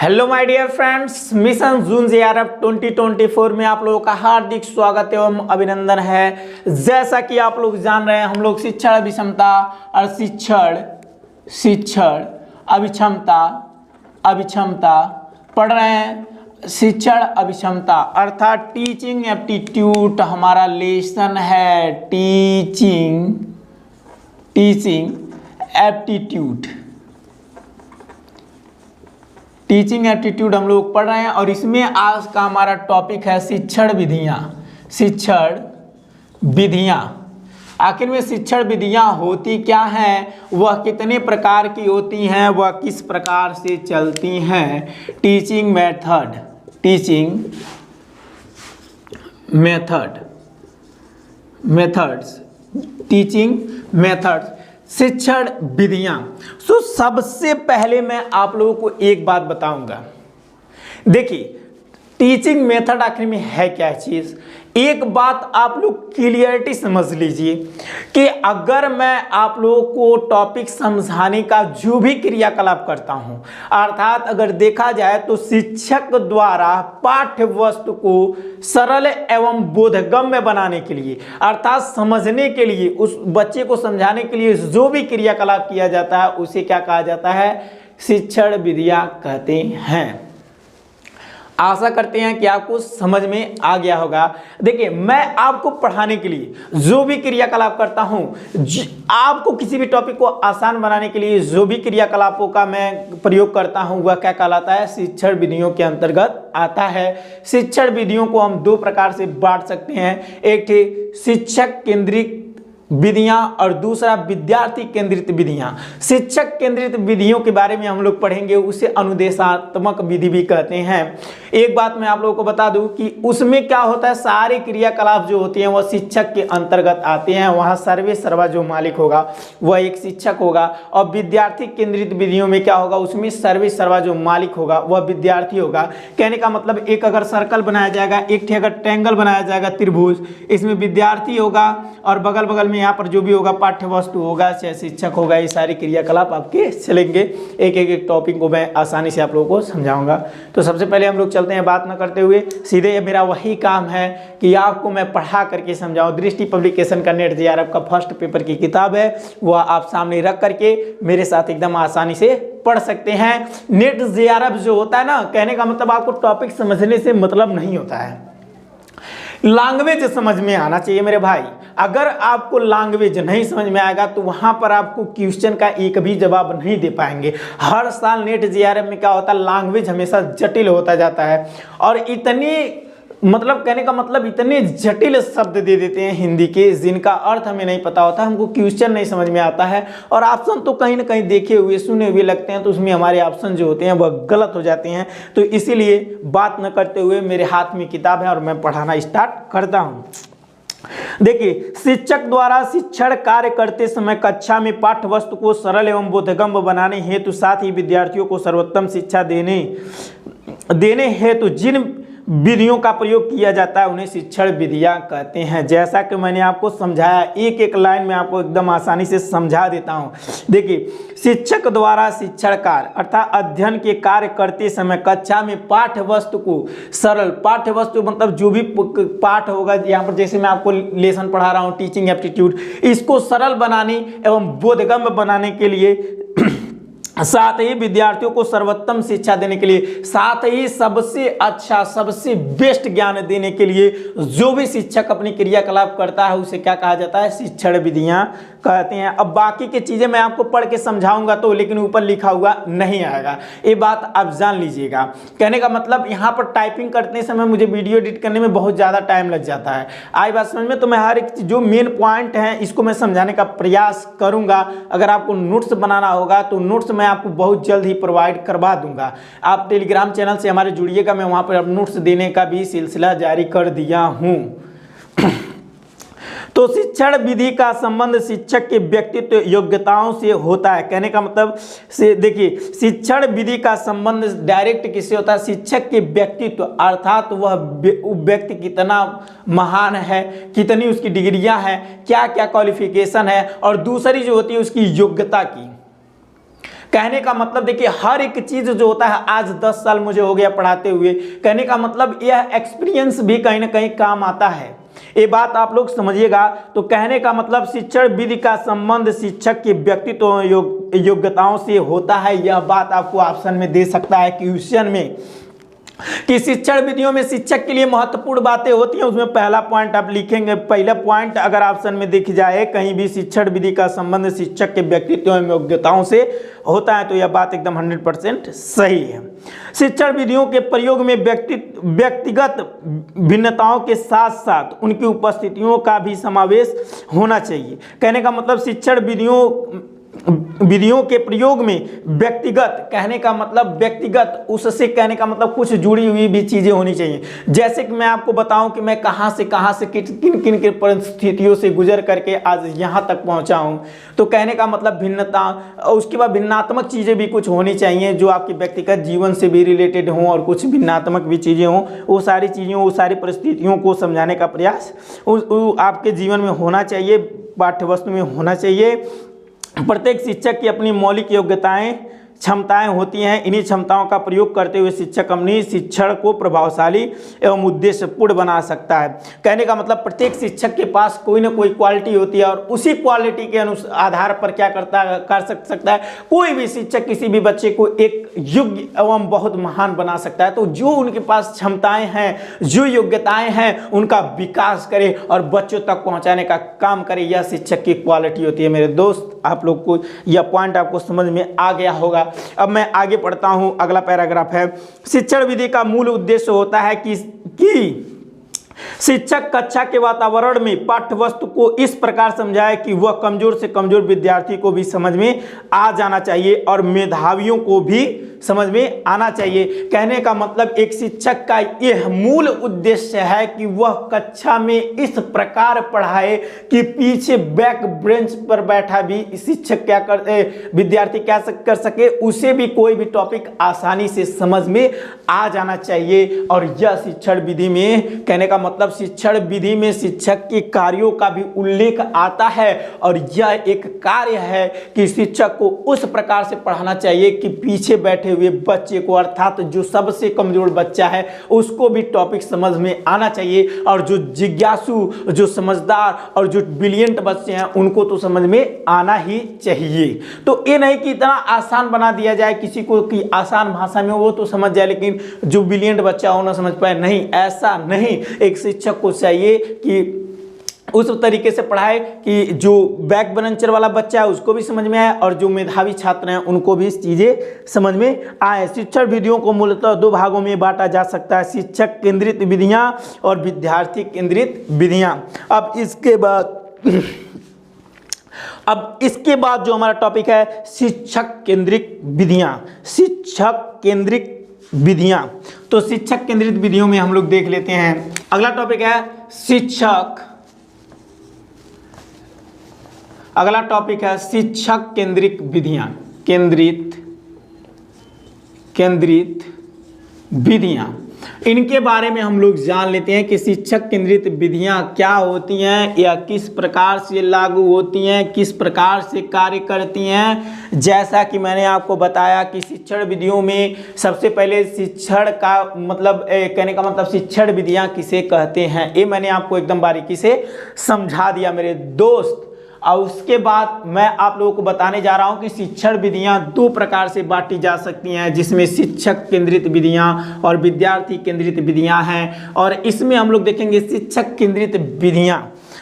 Hello my dear friends, mission June JRF 2024 में आप लोगों का हार्दिक स्वागत एवं अभिनंदन है। जैसा कि आप लोग जान रहे हैं, हम लोग शिक्षण अभिक्षमता और शिक्षण अभिक्षमता पढ़ रहे हैं। शिक्षण अभिक्षमता अर्थात टीचिंग एप्टीट्यूड हमारा लेसन है। टीचिंग एप्टीट्यूड हम लोग पढ़ रहे हैं और इसमें आज का हमारा टॉपिक है शिक्षण विधियां। आखिर में शिक्षण विधियां होती क्या हैं, वह कितने प्रकार की होती हैं, वह किस प्रकार से चलती हैं। टीचिंग मेथड्स शिक्षण विधियां। तो सबसे पहले मैं आप लोगों को एक बात बताऊंगा। देखिए, टीचिंग मेथड आखिर में है क्या चीज। एक बात आप लोग क्लियरिटी समझ लीजिए कि अगर मैं आप लोगों को टॉपिक समझाने का जो भी क्रियाकलाप करता हूं, अर्थात अगर देखा जाए तो शिक्षक द्वारा पाठ्य वस्तु को सरल एवं बोधगम्य बनाने के लिए, अर्थात समझने के लिए, उस बच्चे को समझाने के लिए जो भी क्रियाकलाप किया जाता है उसे क्या कहा जाता है, शिक्षण विधियां कहते हैं। आशा करते हैं कि आपको समझ में आ गया होगा। देखिए, मैं आपको पढ़ाने के लिए जो भी क्रियाकलाप करता हूं, आपको किसी भी टॉपिक को आसान बनाने के लिए जो भी क्रियाकलापों का मैं प्रयोग करता हूं, वह क्या कहलाता है, शिक्षण विधियों के अंतर्गत आता है। शिक्षण विधियों को हम दो प्रकार से बांट सकते हैं, एक थे शिक्षक केंद्रित विधियां और दूसरा विद्यार्थी केंद्रित विधियां। शिक्षक केंद्रित विधियों के बारे में हम लोग पढ़ेंगे, उसे अनुदेशात्मक विधि भी कहते हैं। एक बात मैं आप लोगों को बता दूं कि उसमें क्या होता है, सारे क्रियाकलाप जो होते हैं वह शिक्षक के अंतर्गत आते हैं। वहां सर्वे सर्वा जो मालिक होगा वह एक शिक्षक होगा, और विद्यार्थी केंद्रित विधियों में क्या होगा, उसमें सर्वे सर्वा जो मालिक होगा वह विद्यार्थी होगा। कहने का मतलब, एक अगर सर्कल बनाया जाएगा, एक अगर ट्रायंगल बनाया जाएगा त्रिभुज, इसमें विद्यार्थी होगा और बगल बगल में यहाँ पर जो भी होगा पाठ्य वस्तु होगा, चाहे शिक्षक होगा। ये सारे क्रियाकलाप आपके चलेंगे। एक टॉपिक को मैं आसानी से आप लोगों को समझाऊंगा। तो सबसे पहले हम लोग चलते हैं, बात न करते हुए सीधे। मेरा वही काम है कि आपको मैं पढ़ा करके समझाऊं। दृष्टि पब्लिकेशन का नेट जेआरएफ का फर्स्ट पेपर की किताब है, वह आप सामने रख करके मेरे साथ एकदम आसानी से पढ़ सकते हैं। नेट जेआरएफ जो होता है ना, कहने का मतलब आपको टॉपिक समझने से मतलब नहीं होता है, लैंग्वेज समझ में आना चाहिए मेरे भाई। अगर आपको लैंग्वेज नहीं समझ में आएगा तो वहां पर आपको क्वेश्चन का एक भी जवाब नहीं दे पाएंगे। हर साल नेट जेआरएफ में क्या होता है, लैंग्वेज हमेशा जटिल होता जाता है, और इतनी मतलब कहने का मतलब इतने जटिल शब्द दे देते हैं हिंदी के, जिनका अर्थ हमें नहीं पता होता, हमको क्वेश्चन नहीं समझ में आता है, और ऑप्शन तो कहीं ना कहीं देखे हुए सुने हुए लगते हैं, तो उसमें हमारे ऑप्शन जो होते हैं वह गलत हो जाते हैं। तो इसीलिए बात न करते हुए मेरे हाथ में किताब है और मैं पढ़ाना स्टार्ट करता हूँ। देखिए, शिक्षक द्वारा शिक्षण कार्य करते समय कक्षा में पाठ्य वस्तु को सरल एवं बोधगम्य बनाने हेतु, साथ ही विद्यार्थियों को सर्वोत्तम शिक्षा देने हेतु जिन विधियों का प्रयोग किया जाता है उन्हें शिक्षण विधियां कहते हैं। जैसा कि मैंने आपको समझाया, एक एक लाइन में आपको एकदम आसानी से समझा देता हूं। देखिए, शिक्षक द्वारा शिक्षण कार्य अर्थात अध्ययन के कार्य करते समय कक्षा में पाठ्य वस्तु को सरल, पाठ्य वस्तु मतलब जो भी पाठ होगा, यहाँ पर जैसे मैं आपको लेसन पढ़ा रहा हूँ टीचिंग एप्टीट्यूड, इसको सरल बनाने एवं बोधगम्य बनाने के लिए, साथ ही विद्यार्थियों को सर्वोत्तम शिक्षा देने के लिए, साथ ही सबसे अच्छा सबसे बेस्ट ज्ञान देने के लिए जो भी शिक्षक अपनी क्रियाकलाप करता है उसे क्या कहा जाता है, शिक्षण विधियां कहते हैं। अब बाकी की चीजें मैं आपको पढ़ के समझाऊंगा तो, लेकिन ऊपर लिखा हुआ नहीं आएगा, ये बात आप जान लीजिएगा। कहने का मतलब, यहाँ पर टाइपिंग करते समय मुझे वीडियो एडिट करने में बहुत ज्यादा टाइम लग जाता है। आई बात समझ में? तो मैं हर एक जो मेन पॉइंट है इसको मैं समझाने का प्रयास करूंगा। अगर आपको नोट्स बनाना होगा तो नोट्स मैं आपको बहुत जल्द ही प्रोवाइड करवा दूंगा। आप टेलीग्राम चैनल से हमारे जुड़िएगा, मैं वहां पर नोट्स देने का भी सिलसिला जारी कर दिया हूं। तो शिक्षण विधि का संबंध शिक्षक के व्यक्तित्व योग्यताओं से होता है। कहने का मतलब से देखिए, शिक्षण विधि का संबंध डायरेक्ट किससे होता है, शिक्षक के व्यक्तित्व, अर्थात वह व्यक्ति कितना महान है, कितनी उसकी डिग्रियां हैं, क्या क्या क्वालिफिकेशन है, और दूसरी जो होती है उसकी योग्यता की। कहने का मतलब देखिए हर एक चीज जो होता है, आज 10 साल मुझे हो गया पढ़ाते हुए, कहने का मतलब यह एक्सपीरियंस भी कहीं ना कहीं काम आता है, ये बात आप लोग समझिएगा। तो कहने का मतलब शिक्षण विधि का संबंध शिक्षक के व्यक्तित्व योग्यताओं से होता है। यह बात आपको ऑप्शन में दे सकता है क्वेश्चन में कि शिक्षण विधियों में शिक्षक के लिए महत्वपूर्ण बातें होती हैं, उसमें पहला पॉइंट आप लिखेंगे। पहला पॉइंट अगर ऑप्शन में देखी जाए कहीं भी शिक्षण विधि का संबंध शिक्षक के व्यक्तित्व एवं योग्यताओं से होता है, तो यह बात एकदम 100% सही है। शिक्षण विधियों के प्रयोग में व्यक्तिगत भिन्नताओं के साथ साथ उनकी उपस्थितियों का भी समावेश होना चाहिए। कहने का मतलब शिक्षण विधियों के प्रयोग में व्यक्तिगत, कहने का मतलब व्यक्तिगत, उससे कहने का मतलब कुछ जुड़ी हुई भी चीजें होनी चाहिए। जैसे कि मैं आपको बताऊं कि मैं कहां से किन किन के परिस्थितियों से गुजर करके आज यहां तक पहुंचा हूं, तो कहने का मतलब भिन्नता, उसके बाद भिन्नात्मक चीजें भी कुछ होनी चाहिए जो आपके व्यक्तिगत जीवन से भी रिलेटेड हों और कुछ भिन्नात्मक भी चीजें हों। वो सारी चीजें, वो सारी परिस्थितियों को समझाने का प्रयास आपके जीवन में होना चाहिए, पाठ्यवस्तु में होना चाहिए। प्रत्येक शिक्षक की अपनी मौलिक योग्यताएं, क्षमताएं होती हैं। इन्हीं क्षमताओं का प्रयोग करते हुए शिक्षक अपनी शिक्षण को प्रभावशाली एवं उद्देश्यपूर्ण बना सकता है। कहने का मतलब प्रत्येक शिक्षक के पास कोई ना कोई क्वालिटी होती है और उसी क्वालिटी के आधार पर क्या कर सकता है, कोई भी शिक्षक किसी भी बच्चे को एक योग्य एवं बहुत महान बना सकता है। तो जो उनके पास क्षमताएं हैं, जो योग्यताएं हैं, उनका विकास करे और बच्चों तक पहुँचाने का काम करे, यह शिक्षक की क्वालिटी होती है। मेरे दोस्त, आप लोग को यह पॉइंट आपको समझ में आ गया होगा। अब मैं आगे पढ़ता हूं, अगला पैराग्राफ है, शिक्षण विधि का मूल उद्देश्य होता है कि शिक्षक कक्षा के वातावरण में पाठ्यवस्तु को इस प्रकार समझाए कि वह कमजोर से कमजोर विद्यार्थी को भी समझ में आ जाना चाहिए और मेधावियों को भी समझ में आना चाहिए। कहने का मतलब एक शिक्षक का यह मूल उद्देश्य है कि वह कक्षा में इस प्रकार पढ़ाए कि पीछे बैक बेंच पर बैठा भी शिक्षक विद्यार्थी क्या कर सके, उसे भी कोई भी टॉपिक आसानी से समझ में आ जाना चाहिए। और यह शिक्षण विधि में, कहने का मतलब शिक्षण विधि में शिक्षक के कार्यों का भी उल्लेख आता है और यह एक कार्य है कि शिक्षक को उस प्रकार से पढ़ाना चाहिए कि पीछे बैठे हुए बच्चे को, अर्थात जो सबसे कमजोर बच्चा है, उसको भी टॉपिक समझ में आना चाहिए और जो जिज्ञासु, जो समझदार और जो ब्रिलियंट बच्चे हैं, उनको तो समझ में आना ही चाहिए। तो ये नहीं कि इतना आसान बना दिया जाए किसी को कि आसान भाषा में वो तो समझ जाए लेकिन जो ब्रिलियंट बच्चा हो ना समझ पाए, नहीं, ऐसा नहीं। एक शिक्षक को चाहिए कि उस तरीके से पढ़ाए कि जो बैक बेंचर वाला बच्चा है उसको भी समझ में आए और जो मेधावी छात्र हैं उनको भी चीज़ें समझ में आए। शिक्षण विधियों को मूलतः 2 भागों में बांटा जा सकता है, शिक्षक केंद्रित विधियां और विद्यार्थी केंद्रित विधियां। अब इसके बाद जो हमारा टॉपिक है शिक्षक केंद्रित विधियां, शिक्षक केंद्रित विधियां। तो शिक्षक केंद्रित विधियों में हम लोग देख लेते हैं, अगला टॉपिक है शिक्षक केंद्रित विधियां, केंद्रित विधियां। इनके बारे में हम लोग जान लेते हैं कि शिक्षक केंद्रित विधियां क्या होती हैं या किस प्रकार से लागू होती हैं, किस प्रकार से कार्य करती हैं। जैसा कि मैंने आपको बताया कि शिक्षण विधियों में सबसे पहले शिक्षण का मतलब कहने का मतलब शिक्षण विधियां किसे कहते हैं, ये मैंने आपको एकदम बारीकी से समझा दिया मेरे दोस्त। और उसके बाद मैं आप लोगों को बताने जा रहा हूं कि शिक्षण विधियां 2 प्रकार से बांटी जा सकती हैं, जिसमें शिक्षक केंद्रित विधियां और विद्यार्थी केंद्रित विधियां हैं। और इसमें हम लोग देखेंगे शिक्षक केंद्रित विधियां।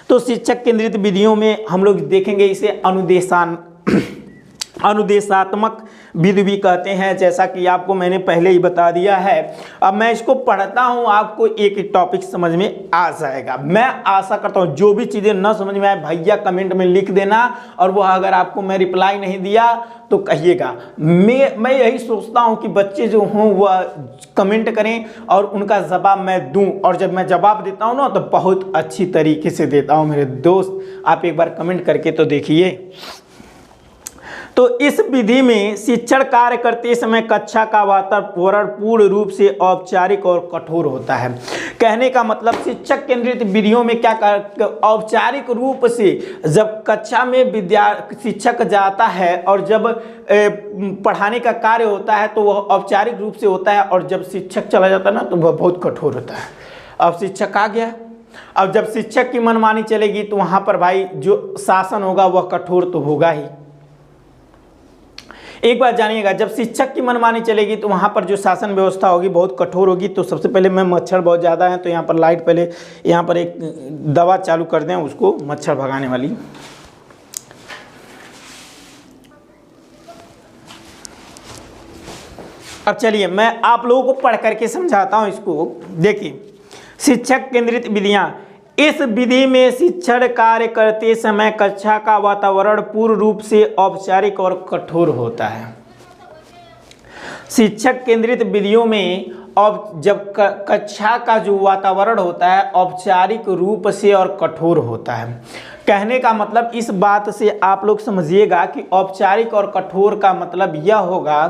तो शिक्षक केंद्रित विधियों में हम लोग देखेंगे इसे अनुदेशात्मक विधि भी कहते हैं, जैसा कि आपको मैंने पहले ही बता दिया है। अब मैं इसको पढ़ता हूं, आपको एक एक टॉपिक समझ में आ जाएगा। मैं आशा करता हूं जो भी चीज़ें न समझ में आए भैया कमेंट में लिख देना, और वह अगर आपको मैं रिप्लाई नहीं दिया तो कहिएगा। मैं यही सोचता हूं कि बच्चे जो हों वह कमेंट करें और उनका जवाब मैं दूं, और जब मैं जवाब देता हूं ना तो बहुत अच्छी तरीके से देता हूं मेरे दोस्त। आप एक बार कमेंट करके तो देखिए। तो इस विधि में शिक्षण कार्य करते समय कक्षा का वातावरण पूर्ण रूप से औपचारिक और कठोर होता है। कहने का मतलब शिक्षक केंद्रित विधियों में क्या कर, औपचारिक रूप से जब कक्षा में शिक्षक जाता है और जब पढ़ाने का कार्य होता है तो वह औपचारिक रूप से होता है, और जब शिक्षक चला जाता है ना तो वह बहुत कठोर होता है। अब शिक्षक आ गया, अब जब शिक्षक की मनमानी चलेगी तो वहां पर भाई जो शासन होगा वह कठोर तो होगा ही। एक बात जानिएगा, जब शिक्षक की मनमानी चलेगी तो वहां पर जो शासन व्यवस्था होगी बहुत कठोर होगी। तो सबसे पहले मैं, मच्छर बहुत ज़्यादा है तो यहाँ पर लाइट, पहले यहाँ पर एक दवा चालू कर दें उसको मच्छर भगाने वाली। अब चलिए मैं आप लोगों को पढ़ करके समझाता हूँ इसको। देखिए, शिक्षक केंद्रित विधियाँ, इस विधि में शिक्षण कार्य करते समय कक्षा का वातावरण पूर्ण रूप से औपचारिक और कठोर होता है। शिक्षक केंद्रित विधियों में जब कक्षा का जो वातावरण होता है औपचारिक रूप से और कठोर होता है। कहने का मतलब इस बात से आप लोग समझिएगा कि औपचारिक और कठोर का मतलब यह होगा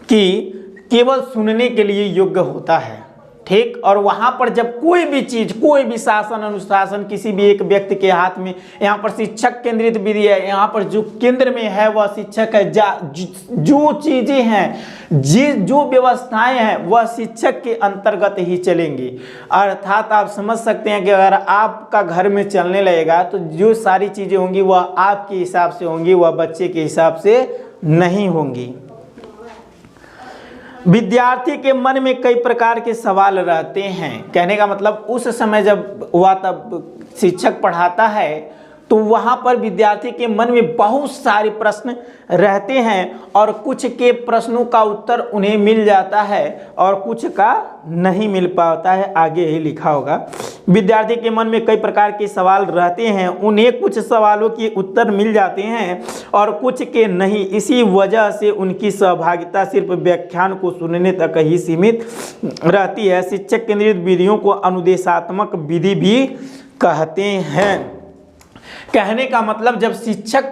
कि केवल सुनने के लिए योग्य होता है, ठीक। और वहां पर जब कोई भी चीज, कोई भी शासन अनुशासन किसी भी एक व्यक्ति के हाथ में, यहाँ पर शिक्षक केंद्रित विधि है, यहाँ पर जो केंद्र में है वह शिक्षक है। जो चीजें हैं, जो व्यवस्थाएं हैं वह शिक्षक के अंतर्गत ही चलेंगी। अर्थात आप समझ सकते हैं कि अगर आपका घर में चलने लगेगा तो जो सारी चीजें होंगी वह आपके हिसाब से होंगी, वह बच्चे के हिसाब से नहीं होंगी। विद्यार्थी के मन में कई प्रकार के सवाल रहते हैं। कहने का मतलब उस समय जब वह तब शिक्षक पढ़ाता है तो वहाँ पर विद्यार्थी के मन में बहुत सारे प्रश्न रहते हैं, और कुछ के प्रश्नों का उत्तर उन्हें मिल जाता है और कुछ का नहीं मिल पाता है। आगे ही लिखा होगा, विद्यार्थी के मन में कई प्रकार के सवाल रहते हैं, उन्हें कुछ सवालों के उत्तर मिल जाते हैं और कुछ के नहीं। इसी वजह से उनकी सहभागिता सिर्फ व्याख्यान को सुनने तक ही सीमित रहती है। शिक्षक केंद्रित विधियों को अनुदेशात्मक विधि भी कहते हैं। कहने का मतलब जब शिक्षक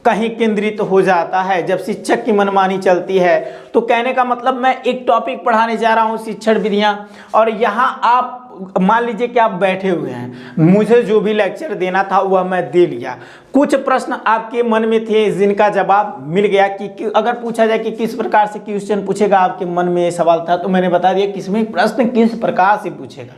कहीं केंद्रित हो जाता है, जब शिक्षक की मनमानी चलती है, तो कहने का मतलब मैं एक टॉपिक पढ़ाने जा रहा हूँ शिक्षण विधियाँ, और यहाँ आप मान लीजिए कि आप बैठे हुए हैं, मुझे जो भी लेक्चर देना था वह मैं दे लिया। कुछ प्रश्न आपके मन में थे जिनका जवाब मिल गया कि अगर पूछा जाए कि किस प्रकार से क्वेश्चन पूछेगा, आपके मन में ये सवाल था तो मैंने बता दिया किसमें प्रश्न किस प्रकार से पूछेगा।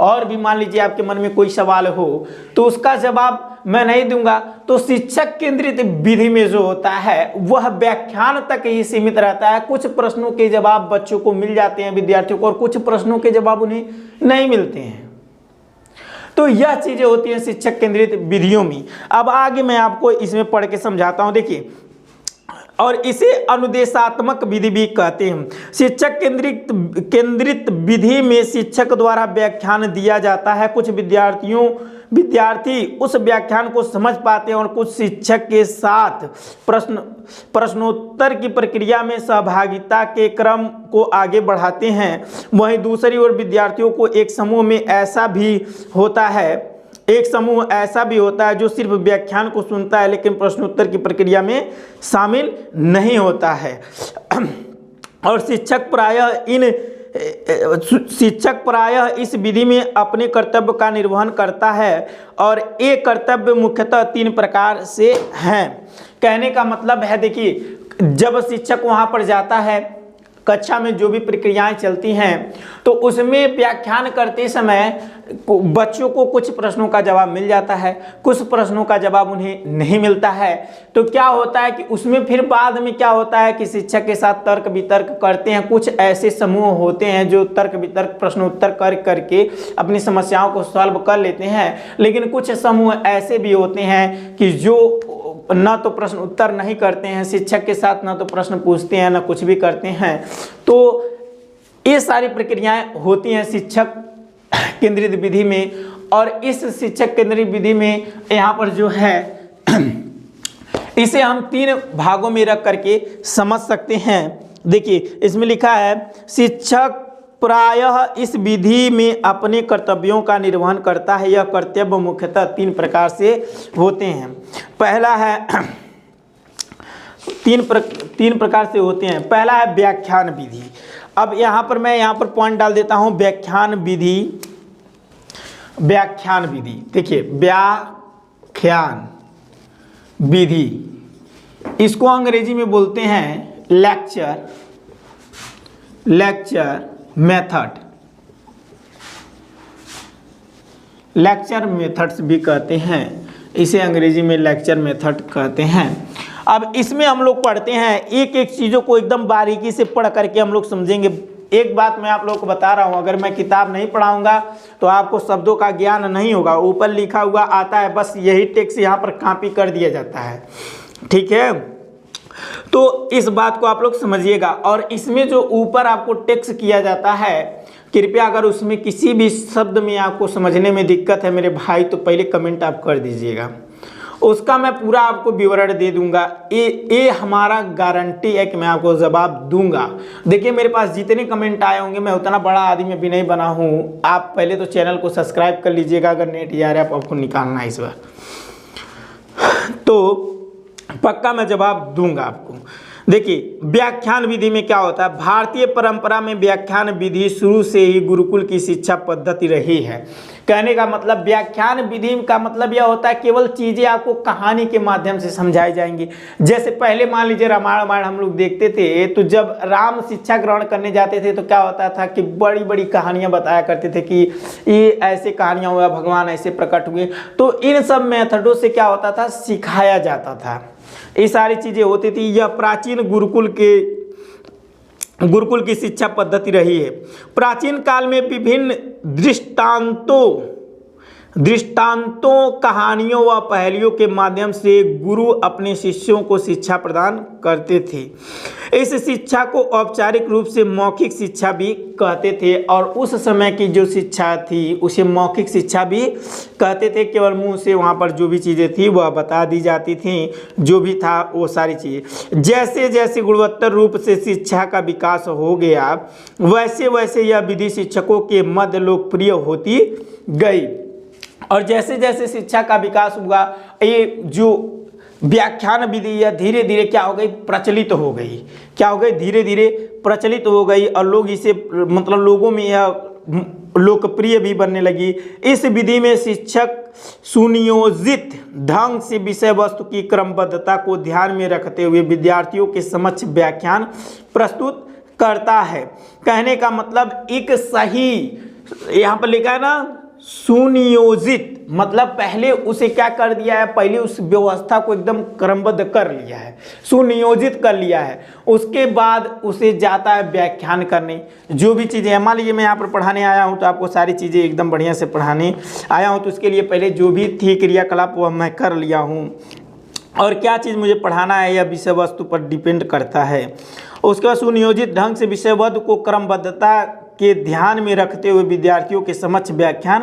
और भी मान लीजिए आपके मन में कोई सवाल हो तो उसका जवाब मैं नहीं दूंगा। तो शिक्षक केंद्रित विधि में जो होता है वह व्याख्यान तक ही सीमित रहता है। कुछ प्रश्नों के जवाब बच्चों को मिल जाते हैं, विद्यार्थियों को, और कुछ प्रश्नों के जवाब उन्हें नहीं मिलते हैं। तो यह चीजें होती हैं शिक्षक केंद्रित विधियों में। अब आगे मैं आपको इसमें पढ़ के समझाता हूं। देखिए, और इसे अनुदेशात्मक विधि भी कहते हैं। शिक्षक केंद्रित विधि में शिक्षक द्वारा व्याख्यान दिया जाता है। कुछ विद्यार्थी उस व्याख्यान को समझ पाते हैं और कुछ शिक्षक के साथ प्रश्नोत्तर की प्रक्रिया में सहभागिता के क्रम को आगे बढ़ाते हैं। वहीं दूसरी ओर विद्यार्थियों को एक समूह ऐसा भी होता है जो सिर्फ व्याख्यान को सुनता है लेकिन प्रश्नोत्तर की प्रक्रिया में शामिल नहीं होता है। और शिक्षक प्रायः इस विधि में अपने कर्तव्य का निर्वहन करता है, और ये कर्तव्य मुख्यतः 3 प्रकार से हैं। कहने का मतलब है, देखिए, जब शिक्षक वहां पर जाता है, कक्षा में जो भी प्रक्रियाएं चलती हैं तो उसमें व्याख्यान करते समय बच्चों को कुछ प्रश्नों का जवाब मिल जाता है, कुछ प्रश्नों का जवाब उन्हें नहीं मिलता है। तो क्या होता है कि उसमें फिर बाद में क्या होता है कि शिक्षक के साथ तर्क वितर्क करते हैं। कुछ ऐसे समूह होते हैं जो तर्क वितर्क प्रश्नोत्तर करके अपनी समस्याओं को सॉल्व कर लेते हैं, लेकिन कुछ समूह ऐसे भी होते हैं कि जो ना तो प्रश्न उत्तर नहीं करते हैं शिक्षक के साथ, ना तो प्रश्न पूछते हैं, ना कुछ भी करते हैं। तो ये सारी प्रक्रियाएं होती हैं शिक्षक केंद्रित विधि में। और इस शिक्षक केंद्रित विधि में यहाँ पर जो है इसे हम 3 भागों में रख करके समझ सकते हैं। देखिए, इसमें लिखा है, शिक्षक प्रायः इस विधि में अपने कर्तव्यों का निर्वहन करता है। यह कर्तव्य मुख्यतः 3 प्रकार से होते हैं। पहला है, 3 प्रकार से होते हैं। पहला है व्याख्यान विधि। अब यहाँ पर मैं पॉइंट डाल देता हूँ, व्याख्यान विधि व्याख्यान विधि। देखिए व्याख्यान विधि, इसको अंग्रेजी में बोलते हैं लेक्चर मेथड, लेक्चर मेथड्स भी कहते हैं, इसे अंग्रेजी में लेक्चर मेथड कहते हैं। अब इसमें हम लोग पढ़ते हैं, एक एक चीज़ों को एकदम बारीकी से पढ़ करके हम लोग समझेंगे। एक बात मैं आप लोगों को बता रहा हूँ, अगर मैं किताब नहीं पढ़ाऊंगा तो आपको शब्दों का ज्ञान नहीं होगा। ऊपर लिखा हुआ आता है, बस यही टेक्स्ट यहाँ पर कॉपी कर दिया जाता है, ठीक है। तो इस बात को आप लोग समझिएगा। और इसमें जो ऊपर आपको टेक्स्ट किया जाता है, कृपया अगर उसमें किसी भी शब्द में आपको समझने में दिक्कत है मेरे भाई, तो पहले कमेंट आप कर दीजिएगा, उसका मैं पूरा आपको विवरण दे दूंगा। ये हमारा गारंटी है कि मैं आपको जवाब दूंगा। देखिए मेरे पास जितने कमेंट आए होंगे, मैं उतना बड़ा आदमी अभी नहीं बना हूँ। आप पहले तो चैनल को सब्सक्राइब कर लीजिएगा, अगर नेट जा रहा है आपको निकालना है इस बार, तो पक्का मैं जवाब दूंगा आपको। देखिए व्याख्यान विधि में क्या होता है, भारतीय परंपरा में व्याख्यान विधि शुरू से ही गुरुकुल की शिक्षा पद्धति रही है। कहने का मतलब व्याख्यान विधि का मतलब यह होता है केवल चीज़ें आपको कहानी के माध्यम से समझाई जाएंगी। जैसे पहले मान लीजिए रामायण हम लोग देखते थे, तो जब राम शिक्षा ग्रहण करने जाते थे तो क्या होता था कि बड़ी बड़ी कहानियाँ बताया करते थे कि ये ऐसे कहानियाँ हुआ, भगवान ऐसे प्रकट हुए। तो इन सब मेथडों से क्या होता था, सिखाया जाता था, ये सारी चीज़ें होती थी। यह प्राचीन गुरुकुल की शिक्षा पद्धति रही है। प्राचीन काल में विभिन्न दृष्टांतों, कहानियों व पहेलियों के माध्यम से गुरु अपने शिष्यों को शिक्षा प्रदान करते थे। इस शिक्षा को औपचारिक रूप से मौखिक शिक्षा भी कहते थे, और उस समय की जो शिक्षा थी उसे मौखिक शिक्षा भी कहते थे। केवल मुंह से वहाँ पर जो भी चीज़ें थी वह बता दी जाती थी, जो भी था वो सारी चीज़ें। जैसे जैसे गुणवत्तर रूप से शिक्षा का विकास हो गया, वैसे वैसे यह विधि शिक्षकों के मध्य लोकप्रिय होती गई। और जैसे जैसे शिक्षा का विकास हुआ, ये जो व्याख्यान विधि यह धीरे धीरे क्या हो गई, प्रचलित हो गई। क्या हो गई, धीरे धीरे प्रचलित हो गई, और लोग इसे मतलब लोगों में यह लोकप्रिय भी बनने लगी। इस विधि में शिक्षक सुनियोजित ढंग से विषय वस्तु की क्रमबद्धता को ध्यान में रखते हुए विद्यार्थियों के समक्ष व्याख्यान प्रस्तुत करता है। कहने का मतलब एक सही, यहाँ पर लिखा है ना सुनियोजित, मतलब पहले उसे क्या कर दिया है, पहले उस व्यवस्था को एकदम क्रमबद्ध कर लिया है, सुनियोजित कर लिया है। उसके बाद उसे जाता है व्याख्यान करने। जो भी चीज़ें हैं, मान लीजिए मैं यहाँ पर पढ़ाने आया हूँ तो आपको सारी चीज़ें एकदम बढ़िया से पढ़ाने आया हूँ, तो उसके लिए पहले जो भी थी क्रियाकलाप वह मैं कर लिया हूँ, और क्या चीज़ मुझे पढ़ाना है यह विषय वस्तु पर डिपेंड करता है। उसके बाद सुनियोजित ढंग से विषय वस्तु को क्रमबद्धता के ध्यान में रखते हुए विद्यार्थियों के समक्ष व्याख्यान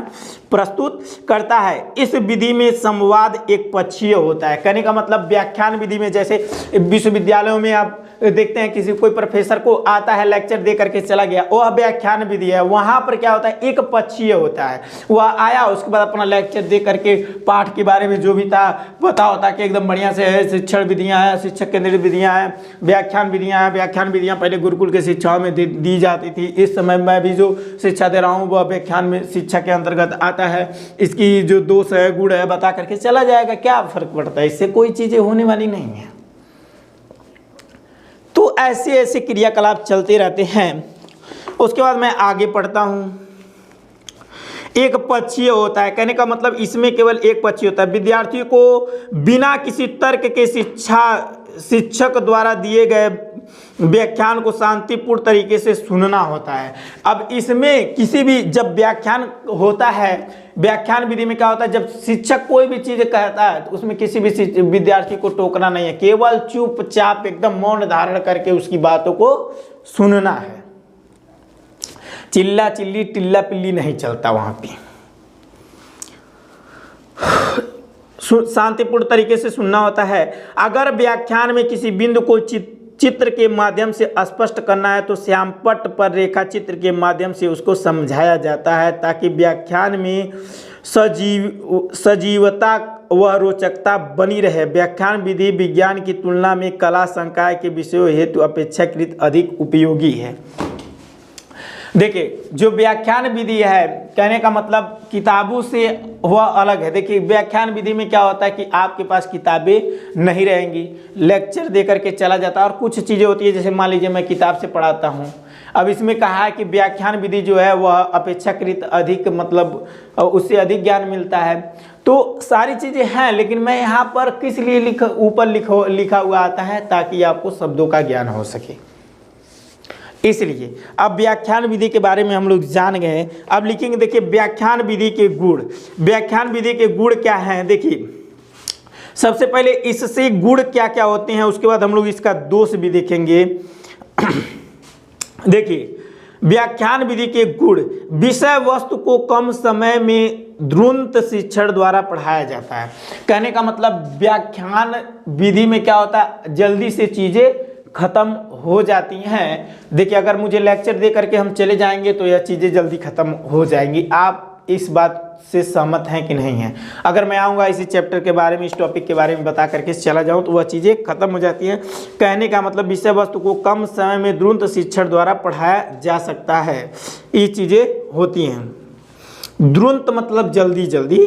प्रस्तुत करता है। इस विधि में संवाद एक पक्षीय होता है। कहने का मतलब व्याख्यान विधि में जैसे विश्वविद्यालयों में आप देखते हैं किसी कोई प्रोफेसर को आता है, लेक्चर दे करके चला गया, वह व्याख्यान विधि है। वहाँ पर क्या होता है, एक पक्षीय होता है, वह आया उसके बाद अपना लेक्चर दे करके पाठ के बारे में जो भी था पता होता कि एकदम बढ़िया से है। शिक्षण विधियाँ हैं, शिक्षक केंद्रित विधियाँ हैं, व्याख्यान विधियाँ हैं। व्याख्यान विधियाँ पहले गुरुकुल के शिक्षाओं में दी जाती थी। इस समय मैं भी जो शिक्षा दे रहा हूँ वह व्याख्यान में शिक्षा के अंतर्गत आता है। इसकी जो दोष है गुण है बता करके चला जाएगा, क्या फर्क पड़ता है, इससे कोई चीज़ें होने वाली नहीं है। तो ऐसे ऐसे क्रियाकलाप चलते रहते हैं। उसके बाद मैं आगे पढ़ता हूँ। एक पक्षीय होता है, कहने का मतलब इसमें केवल एक पक्षीय होता है। विद्यार्थियों को बिना किसी तर्क के शिक्षक द्वारा दिए गए व्याख्यान को शांतिपूर्ण तरीके से सुनना होता है। अब इसमें किसी भी जब व्याख्यान होता है, व्याख्यान विधि में क्या होता है, जब शिक्षक कोई भी चीज़ कहता है तो उसमें किसी भी विद्यार्थी को टोकना नहीं है, केवल चुपचाप एकदम मौन धारण करके उसकी बातों को सुनना है। चिल्ला चिल्ली टिल्ला पिल्ली नहीं चलता वहां पे, शांतिपूर्ण तरीके से सुनना होता है। अगर व्याख्यान में किसी बिंदु को चित्र के माध्यम से स्पष्ट करना है तो श्यामपट्ट पर रेखा चित्र के माध्यम से उसको समझाया जाता है, ताकि व्याख्यान में सजीवता व रोचकता बनी रहे। व्याख्यान विधि विज्ञान की तुलना में कला संकाय के विषयों हेतु अपेक्षाकृत अधिक उपयोगी है। देखिए जो व्याख्यान विधि है, कहने का मतलब किताबों से वह अलग है। देखिए व्याख्यान विधि में क्या होता है कि आपके पास किताबें नहीं रहेंगी, लेक्चर दे करके चला जाता है, और कुछ चीज़ें होती है जैसे मान लीजिए मैं किताब से पढ़ाता हूँ। अब इसमें कहा है कि व्याख्यान विधि जो है वह अपेक्षाकृत अधिक, मतलब उससे अधिक ज्ञान मिलता है। तो सारी चीज़ें हैं, लेकिन मैं यहाँ पर किस लिए ऊपर लिखा हुआ आता है, ताकि आपको शब्दों का ज्ञान हो सके, इसलिए। अब व्याख्यान विधि के बारे में हम लोग जान गए। अब लिखेंगे, देखिए व्याख्यान विधि के गुण। व्याख्यान विधि के गुण क्या हैं? देखिए सबसे पहले इससे गुण क्या क्या होते हैं, उसके बाद हम लोग इसका दोष भी देखेंगे। देखिए व्याख्यान विधि के गुण, विषय वस्तु को कम समय में द्रुत शिक्षण द्वारा पढ़ाया जाता है। कहने का मतलब व्याख्यान विधि में क्या होता है, जल्दी से चीज़ें खत्म हो जाती हैं। देखिए अगर मुझे लेक्चर दे करके हम चले जाएंगे तो यह चीज़ें जल्दी खत्म हो जाएंगी। आप इस बात से सहमत हैं कि नहीं हैं? अगर मैं आऊँगा इसी चैप्टर के बारे में, इस टॉपिक के बारे में बता करके चला जाऊँ तो वह चीज़ें खत्म हो जाती हैं। कहने का मतलब विषय वस्तु को कम समय में द्रुत शिक्षण द्वारा पढ़ाया जा सकता है, ये चीज़ें होती हैं। द्रुत मतलब जल्दी जल्दी।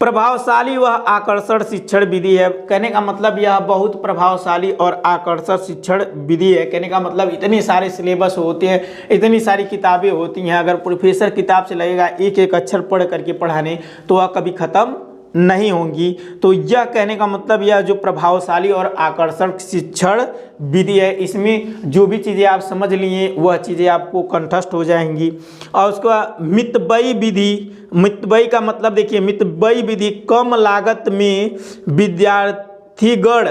प्रभावशाली व आकर्षण शिक्षण विधि है। कहने का मतलब यह बहुत प्रभावशाली और आकर्षक शिक्षण विधि है। कहने का मतलब इतने सारे सिलेबस होते हैं, इतनी सारी किताबें होती हैं, अगर प्रोफेसर किताब से लगेगा एक एक अक्षर पढ़ करके पढ़ाने तो वह कभी ख़त्म नहीं होंगी। तो यह कहने का मतलब यह जो प्रभावशाली और आकर्षक शिक्षण विधि है, इसमें जो भी चीज़ें आप समझ लिए वह चीज़ें आपको कंठस्थ हो जाएंगी। और उसके बाद मितव्ययी विधि। मितव्ययी का मतलब देखिए, मितव्ययी विधि कम लागत में विद्यार्थीगण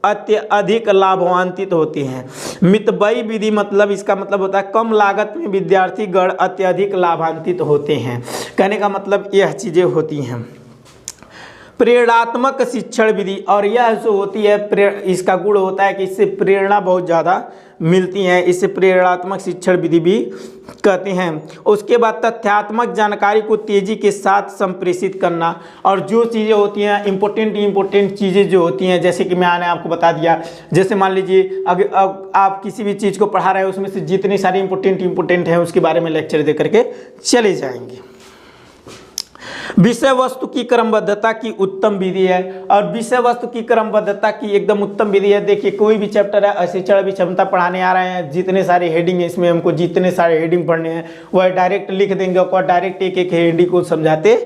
अत्यधिक लाभान्वित होते हैं। मितव्ययी विधि मतलब इसका मतलब होता है कम लागत में विद्यार्थीगण अत्यधिक लाभान्वित होते हैं। कहने का मतलब यह चीज़ें होती हैं। प्रेरणात्मक शिक्षण विधि, और यह जो होती है इसका गुण होता है कि इससे प्रेरणा बहुत ज़्यादा मिलती है, इसे प्रेरणात्मक शिक्षण विधि भी कहते हैं। उसके बाद तथ्यात्मक जानकारी को तेज़ी के साथ संप्रेषित करना, और जो चीज़ें होती हैं इम्पोर्टेंट चीज़ें जो होती हैं, जैसे कि मैंने आपको बता दिया, जैसे मान लीजिए अगर आप किसी भी चीज़ को पढ़ा रहे हैं उसमें से जितनी सारी इम्पोर्टेंट हैं उसके बारे में लेक्चर दे करके चले जाएंगे। विषय वस्तु की क्रमबद्धता की उत्तम विधि है, और विषय वस्तु की क्रमबद्धता की एकदम उत्तम विधि है। देखिए कोई भी चैप्टर है, शिक्षण क्षमता पढ़ाने आ रहे हैं, जितने सारे हेडिंग है इसमें हमको जितने सारे हेडिंग पढ़ने हैं वह डायरेक्ट लिख देंगे और डायरेक्ट एक एक हेडिंग को समझाते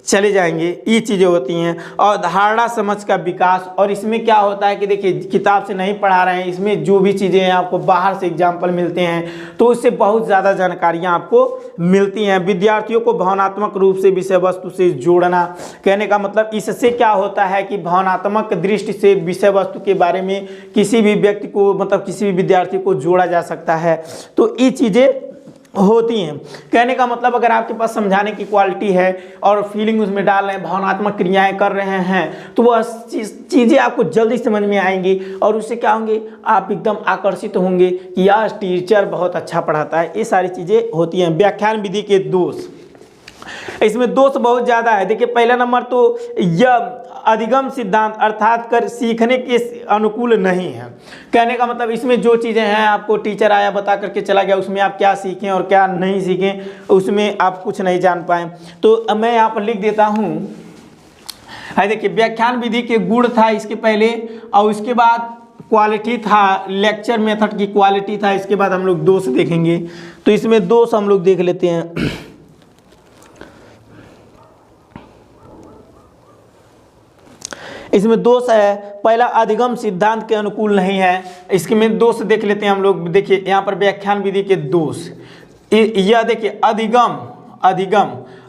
चले जाएंगे, ये चीज़ें होती हैं। और धारणा समझ का विकास, और इसमें क्या होता है कि देखिए किताब से नहीं पढ़ा रहे हैं, इसमें जो भी चीज़ें हैं आपको बाहर से एग्जाम्पल मिलते हैं तो उससे बहुत ज़्यादा जानकारियाँ आपको मिलती हैं। विद्यार्थियों को भावनात्मक रूप से विषय वस्तु से जोड़ना। कहने का मतलब इससे क्या होता है कि भावनात्मक दृष्टि से विषय वस्तु के बारे में किसी भी व्यक्ति को, मतलब किसी भी विद्यार्थी को जोड़ा जा सकता है। तो ये चीज़ें होती हैं। कहने का मतलब अगर आपके पास समझाने की क्वालिटी है और फीलिंग उसमें डाल रहे हैं, भावनात्मक क्रियाएं कर रहे हैं, तो वह चीज़ें आपको जल्दी समझ में आएंगी और उससे क्या होंगे, आप एकदम आकर्षित होंगे कि यार टीचर बहुत अच्छा पढ़ाता है। ये सारी चीज़ें होती हैं। व्याख्यान विधि के दोष, इसमें दोष बहुत ज़्यादा है। देखिए पहला नंबर तो यह अधिगम सिद्धांत अर्थात कर सीखने के अनुकूल नहीं है। कहने का मतलब इसमें जो चीज़ें हैं आपको टीचर आया बता करके चला गया, उसमें आप क्या सीखें और क्या नहीं सीखें उसमें आप कुछ नहीं जान पाए। तो मैं यहाँ पर लिख देता हूँ, है देखिए व्याख्यान विधि के गुण था इसके पहले, और उसके बाद क्वालिटी था, लेक्चर मेथड की क्वालिटी था, इसके बाद हम लोग दोष देखेंगे। तो इसमें दोष हम लोग देख लेते हैं। इसमें दोष है, पहला अधिगम सिद्धांत के अनुकूल नहीं है। इसके में दोष देख लेते हैं हम लोग। देखिए यहाँ पर व्याख्यान विधि के दोष, यह देखिए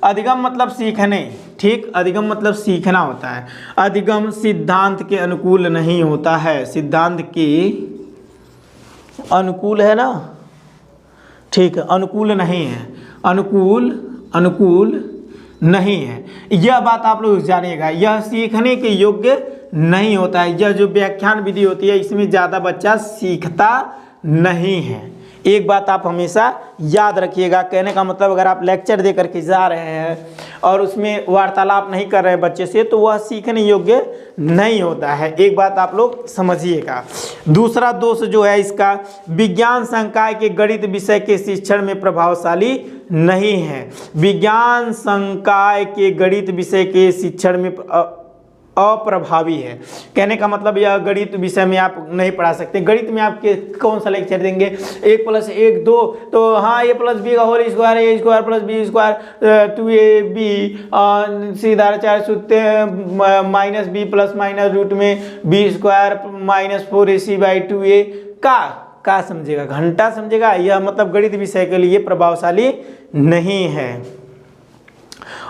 अधिगम मतलब सीखने, ठीक, अधिगम मतलब सीखना होता है। अधिगम सिद्धांत के अनुकूल नहीं होता है, सिद्धांत के अनुकूल है ना, ठीक है, अनुकूल नहीं है, अनुकूल नहीं है। यह बात आप लोग जानिएगा, यह सीखने के योग्य नहीं होता है। यह जो व्याख्यान विधि होती है इसमें ज़्यादा बच्चा सीखता नहीं है, एक बात आप हमेशा याद रखिएगा। कहने का मतलब अगर आप लेक्चर दे करके जा रहे हैं और उसमें वार्तालाप नहीं कर रहे हैं बच्चे से, तो वह सीखने योग्य नहीं होता है। एक बात आप लोग समझिएगा। दूसरा दोष जो है इसका, विज्ञान संकाय के गणित विषय के शिक्षण में प्रभावशाली नहीं है। विज्ञान संकाय के गणित विषय के शिक्षण में अप्रभावी है। कहने का मतलब यह गणित विषय में आप नहीं पढ़ा सकते। गणित में आप कौन सा लेक्चर देंगे, 1 + 1 2, तो हाँ a + b का whole square, a square + b square 2ab सीधा 4 सूत्र -b ± रूट में b स्क्वायर -4ac/2a का समझेगा, घंटा समझेगा। यह मतलब गणित विषय के लिए प्रभावशाली नहीं है,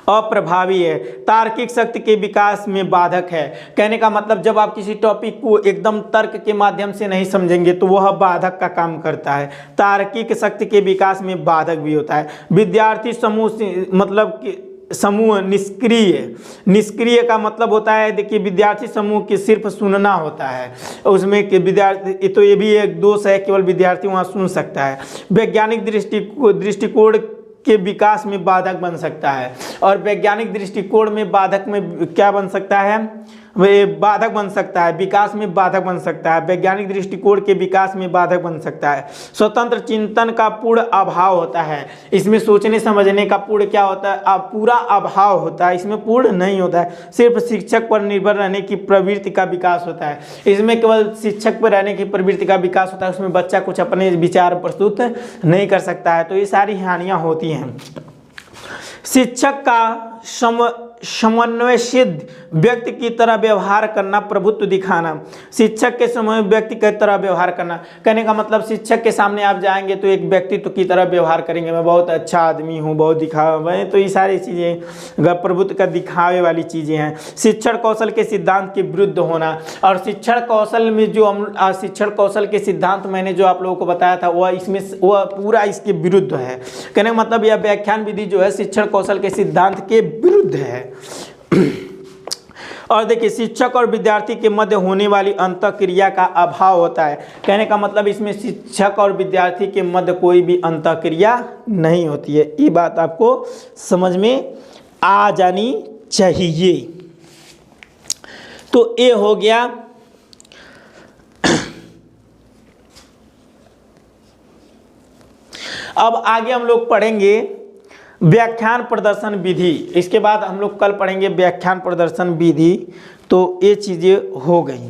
अप्रभावी है, तार्किक शक्ति के विकास में बाधक है। कहने का मतलब जब आप किसी टॉपिक को एकदम तर्क के माध्यम से नहीं समझेंगे तो वह बाधक का काम करता है। तार्किक शक्ति के विकास में बाधक भी होता है। विद्यार्थी समूह मतलब कि समूह निष्क्रिय का मतलब होता है, देखिए विद्यार्थी समूह के सिर्फ सुनना होता है, उसमें कि विद्यार्थी, तो ये भी एक दोष है, केवल विद्यार्थी वहाँ सुन सकता है। वैज्ञानिक दृष्टिकोण के विकास में बाधक बन सकता है। और वैज्ञानिक दृष्टिकोण में बाधक में क्या बन सकता है, वे बाधक बन सकता है, विकास में बाधक बन सकता है। वैज्ञानिक दृष्टिकोण के विकास में बाधक बन सकता है। स्वतंत्र चिंतन का पूर्ण अभाव होता है। इसमें सोचने समझने का पूर्ण क्या होता है, पूरा अभाव होता है, इसमें पूर्ण नहीं होता है। सिर्फ शिक्षक पर निर्भर रहने की प्रवृत्ति का विकास होता है। इसमें केवल शिक्षक पर रहने की प्रवृत्ति का विकास होता है, उसमें बच्चा कुछ अपने विचार प्रस्तुत नहीं कर सकता है। तो ये सारी हानियाँ होती हैं। शिक्षक का समन्वय सिद्ध व्यक्ति की तरह व्यवहार करना, प्रभुत्व दिखाना। शिक्षक के समय व्यक्ति की तरह व्यवहार करना, कहने का मतलब शिक्षक के सामने आप जाएंगे तो एक व्यक्तित्व की तरह व्यवहार करेंगे, मैं बहुत अच्छा आदमी हूँ, बहुत दिखावे, तो ये सारी चीज़ें प्रभुत्व का दिखावे वाली चीज़ें हैं। शिक्षण कौशल के सिद्धांत के विरुद्ध होना, और शिक्षण कौशल में जो शिक्षण कौशल के सिद्धांत मैंने जो आप लोगों को बताया था वह पूरा इसके विरुद्ध है। कहने का मतलब यह व्याख्यान विधि जो है शिक्षण कौशल के सिद्धांत के विरुद्ध है। और देखिए शिक्षक और विद्यार्थी के मध्य होने वाली अंतःक्रिया का अभाव होता है। कहने का मतलब इसमें शिक्षक और विद्यार्थी के मध्य कोई भी अंतःक्रिया नहीं होती है। ये बात आपको समझ में आ जानी चाहिए। तो ये हो गया अब आगे हम लोग पढ़ेंगे व्याख्यान प्रदर्शन विधि। इसके बाद हम लोग कल पढ़ेंगे व्याख्यान प्रदर्शन विधि। तो ये चीज़ें हो गई।